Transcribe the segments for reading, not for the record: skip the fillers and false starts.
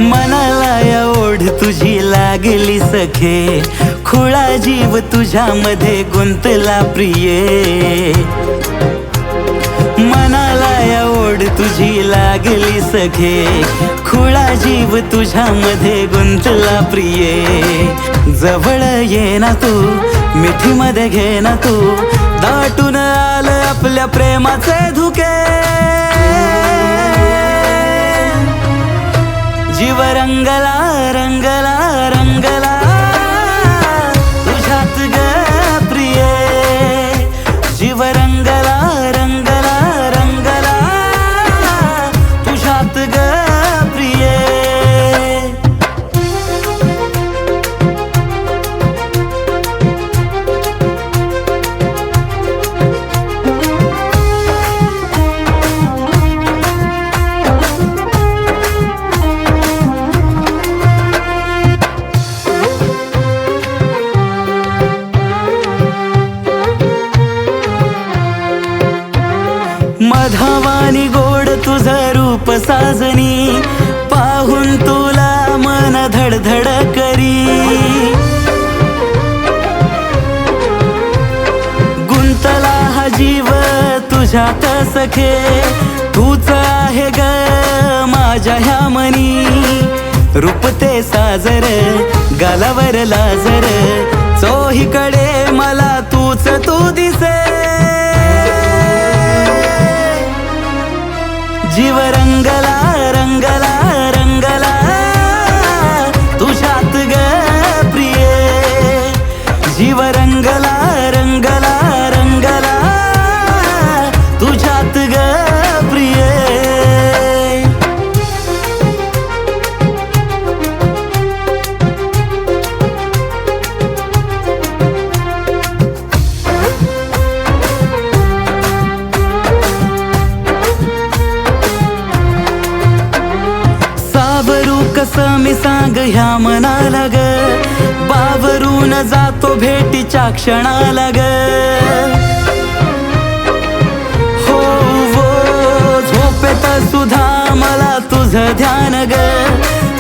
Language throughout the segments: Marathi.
मनाला या ओढ तुझी लागली सखे, खुळा जीव तुझ्यामध्ये गुंतला प्रिये. मनाला या ओढ तुझी लागली सखे, खुळा जीव तुझ्यामध्ये गुंतला प्रिये. जवळ ये ना तू, मिठीमध्ये घे ना तू, दाटून आलं आपल्या प्रेमाचे धुके. जीव रंगला रंगला रंगला तुझ्यात ग प्रिये. जीव रंगला रंगला रंगला तुझ्यात ग प्रिये. मधावानी गोड तुझं रूप साजनी, पाहून तुला मन धडधड करी. गुंतला हा जीव तुझ्यात सखे, तूच आहे ग माझ्या ह्या मनी. रूप ते साजर गालावर लाजर, चोहीकडे मला तूच तू दिसे. जीव रंगला रंगला रंगला तुझ्यात ग प्रिये. जीव रंगला रंगला रंगला तुझ्यात ग प्रिये. कसं मी सांग ह्या मनाला ग, बावरून जातो भेटीच्या क्षणाला ग. हो वो झोपेत सुद्धा मला तुझं ध्यान ग,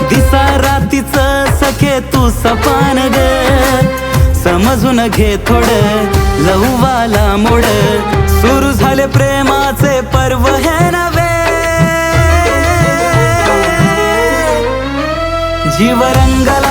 दिसा रातीच सखे तू सपान ग. समजून घे थोडं लहूवाला मोड, सुरू झाले प्रेमाचे पर्व हे नवे. जीव रंगला